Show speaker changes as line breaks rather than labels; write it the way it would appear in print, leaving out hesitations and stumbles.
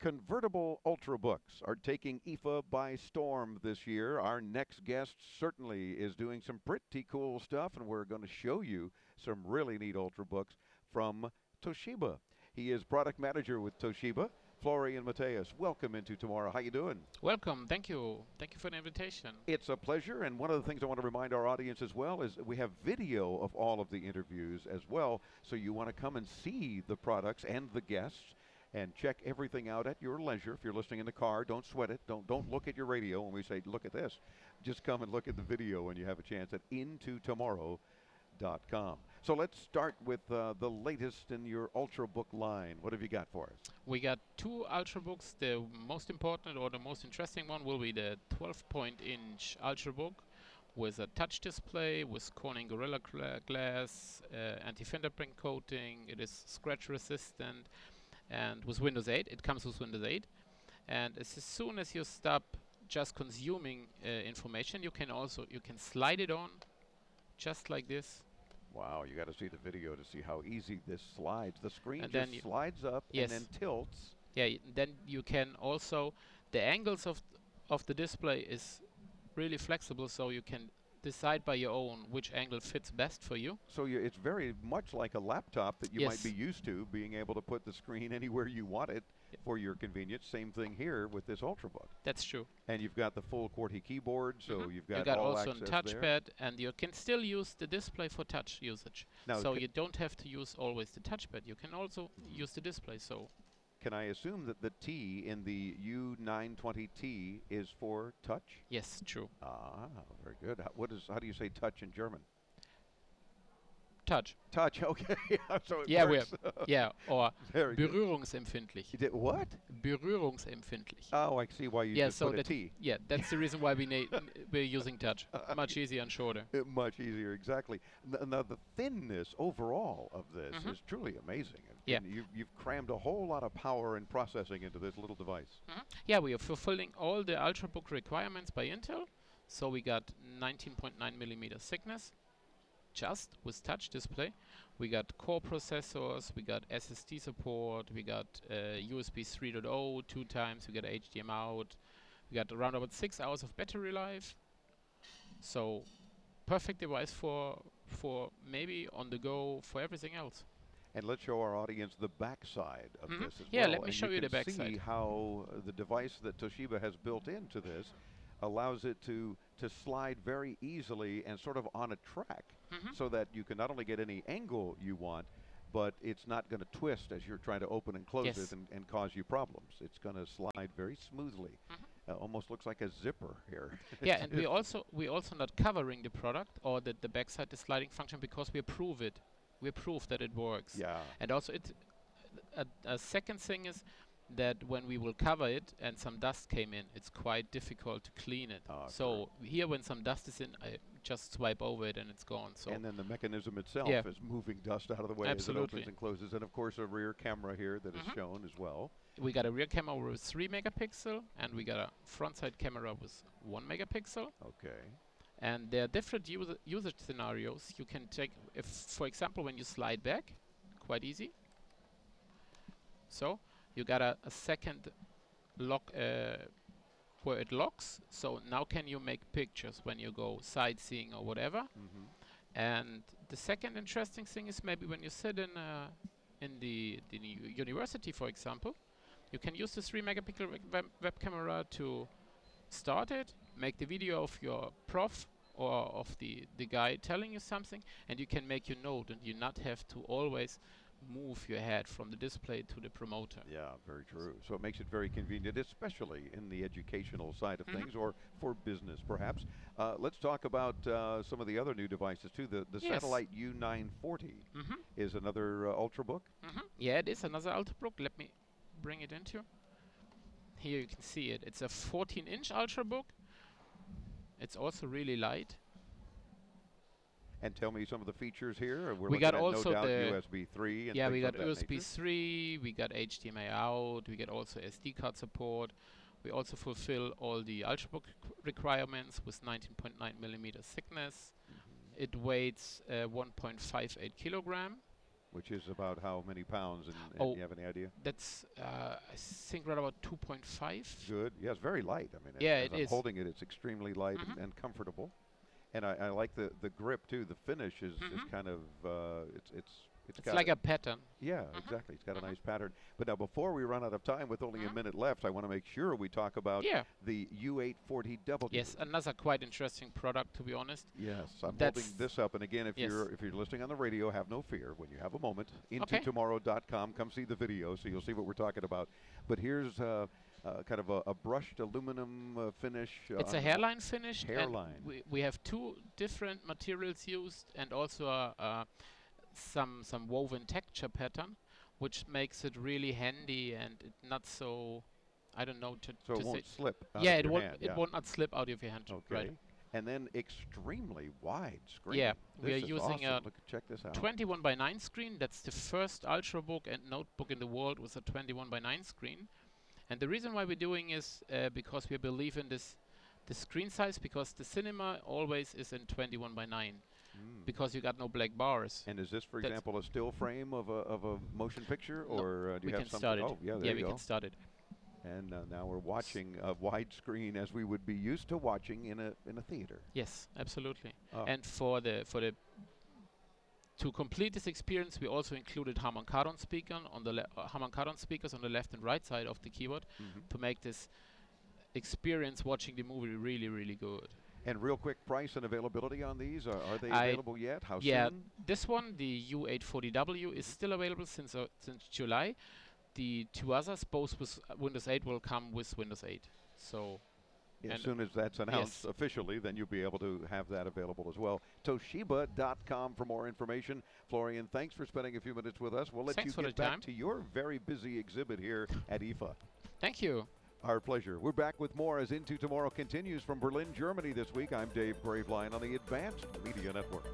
Convertible Ultrabooks are taking IFA by storm this year. Our next guest certainly is doing some pretty cool stuff, and we're going to show you some really neat Ultrabooks from Toshiba. He is product manager with Toshiba, Florian Matthaues. Welcome into tomorrow. How you doing?
Welcome. Thank you. Thank you for the invitation.
It's a pleasure, and one of the things I want to remind our audience as well is we have video of all of the interviews as well, so you want to come and see the products and the guests and check everything out at your leisure. If you're listening in the car, don't sweat it. Don't look at your radio when we say, look at this. Just come and look at the video when you have a chance at intotomorrow.com. So let's start with the latest in your Ultrabook line. What have you got for us?
We got two Ultrabooks. The most important or the most interesting one will be the 12-point-inch Ultrabook with a touch display, with Corning Gorilla Glass, anti-fingerprint coating. It is scratch resistant. And with Windows 8, it comes with Windows 8. And as soon as you stop just consuming information, you can slide it on, just like this.
Wow, you got to see the video to see how easy this slides. The screen
And
just slides up
yes.
and then tilts.
Yeah, then you can also, the angles of the display is really flexible, so you can decide by your own which angle fits best for you.
So it's very much like a laptop that you
Yes.
might be used to, being able to put the screen anywhere you want it for your convenience. Same thing here with this Ultrabook.
That's true.
And you've got the full QWERTY keyboard, so you've got,
you got
all
also a
access
touchpad,
there.
and you can still use the display for touch usage.
Now
So you don't have to use always the touchpad. You can also use the display. So
can I assume that the T in the U920T is for touch?
yes, true.
Ah, very good. How do you say touch in German?
Touch.
Touch, okay. So it
Yeah,
works.
or
Very good.
berührungsempfindlich.
You did what?
Berührungsempfindlich.
Oh, I see why you
Yeah,
just
so
put a
that
T.
yeah, that's the reason why we're using touch. Much easier and shorter.
Much easier, exactly. Now, the thinness overall of this is truly amazing.
Yeah.
And you've crammed a whole lot of power and processing into this little device.
Yeah, we are fulfilling all the Ultrabook requirements by Intel. So we got 19.9 millimeter thickness, just with touch display. We got core processors, we got SSD support, we got USB 3.0 2 times, we got HDMI out, we got around about 6 hours of battery life. So perfect device for maybe on the go for everything else.
And let's show our audience the backside of this as
Yeah,
well.
let me
And
show you the
can see
backside.
how the device that Toshiba has built into this allows it to slide very easily and sort of on a track, so that you can not only get any angle you want, but it's not going to twist as you're trying to open and close
Yes.
it and cause you problems. It's going to slide very smoothly. Almost looks like a zipper here.
Yeah, and we also not covering the product or the backside, the sliding function, because we approve it. We approve that it works.
Yeah.
And also a second thing is that when we will cover it and some dust came in, it's quite difficult to clean it. So here, when some dust is in, I just swipe over it and it's gone. So
And then the mechanism itself
Yeah.
is moving dust out of the way
Absolutely.
as it opens and closes. And of course, a rear camera here that is shown as well.
we got a rear camera with 3 megapixel, and we got a front side camera with 1 megapixel.
Okay.
And there are different usage scenarios you can take. If, for example, when you slide back, quite easy. So you got a second lock where it locks. So now can you make pictures when you go sightseeing or whatever? And the second interesting thing is maybe when you sit in the university, for example, you can use the 3 megapixel web camera to start it, make the video of your prof or of the guy telling you something, and you can make your note, and you not have to always move your head from the display to the promoter.
Yeah, very true. So it makes it very convenient, especially in the educational side of things, or for business, perhaps. Let's talk about some of the other new devices, too. The
Yes.
Satellite U940 is another Ultrabook.
Yeah, it is another Ultrabook. Let me bring it into. Here you can see it. It's a 14-inch Ultrabook. It's also really light.
And tell me some of the features here.
We got
looking at,
also
no doubt,
the
USB 3 and
yeah,
things
we got
of that
USB
nature.
3, we got HDMI out, we got also SD card support. We also fulfill all the Ultrabook requirements with 19.9 millimeter thickness. It weighs 1.58 kilogram.
Which is about how many pounds, and
Oh,
you have any idea?
that's I think right about 2.5.
Good. Yeah, it's very light. I mean,
Yeah,
as
it
I'm
is.
holding it, it's extremely light
Mhm.
and comfortable. And I like the grip too. The finish is
Mhm.
kind of it's
It's
got
like a pattern.
yeah,
Mhm.
exactly. It's got a
Mhm.
nice pattern. But now, before we run out of time, with only a
Mhm.
minute left, I want to make sure we talk about
Yeah.
the U840W.
Yes, another quite interesting product, to be honest.
Yes, I'm holding
That's
this up, and again,
yes.
if you're listening on the radio, have no fear. When you have a moment,
Okay.
intotomorrow.com, come see the video, so you'll see what we're talking about. But here's kind of a brushed aluminum finish
It's
on
a
the
hairline finish, and
hairline.
we have two different materials used, and also some woven texture pattern, which makes it really handy and it not so, I don't know
So it
to say.
won't slip out
Yeah,
of your hand.
it
Yeah.
won't not slip out of your hand. Right.
Okay. And then extremely wide screen.
Yeah, we are
This is
using
awesome.
a
Look, check this out.
21 by 9 screen. That's the first Ultrabook and notebook in the world with a 21 by 9 screen. And the reason why we're doing is because we believe in the screen size, because the cinema always is in 21 by 9
Mm.
because you got no black bars.
And is this, for
That's
example, a still frame of a motion picture,
no,
or do
we
you have
can
something?
start it.
Oh, yeah, there
Yeah,
you
we
go.
can start it.
And now we're watching a widescreen as we would be used to watching in a theater.
Yes, absolutely.
Oh.
And for the to complete this experience, we also included Harman Kardon Harman Kardon speakers on the left and right side of the keyboard
Mhm.
to make this experience watching the movie really, really good.
And real quick, price and availability on these, are they
I
available yet? How
Yeah,
soon?
this one, the U840W, is still available since July. The two others, both with Windows 8, will come with Windows 8. So
As
and
soon as that's announced
yes.
officially, then you'll be able to have that available as well. Toshiba.com for more information. Florian, thanks for spending a few minutes with us. We'll let
Thanks
you
for the
get back
time.
to your very busy exhibit here at IFA.
Thank you.
Our pleasure. We're back with more as Into Tomorrow continues from Berlin, Germany this week. I'm Dave Graveline on the Advanced Media Network.